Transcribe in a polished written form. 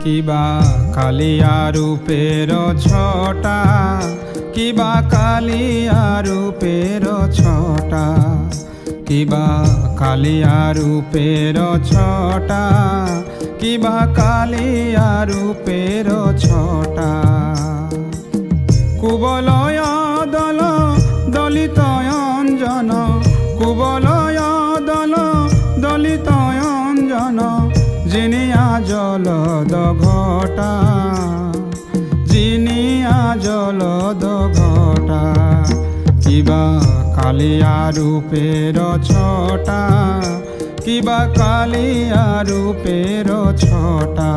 কিবা কালিয়া রূপের ছটা, কিবা কালিয়া রূপের ছটা, কিবা কালিয়া রূপের ছটা, কিবা কালিয়া রূপের ছটা। কুবলয় দল দলিত অঞ্জন, কুবলয় দল দলিত অঞ্জন, জিনিয়া জলদ ঘটা, জিনিয়া জলদ ঘটা। কিবা কালিয়া রূপের ছটা, কিবা কালিয়া রূপের ছটা।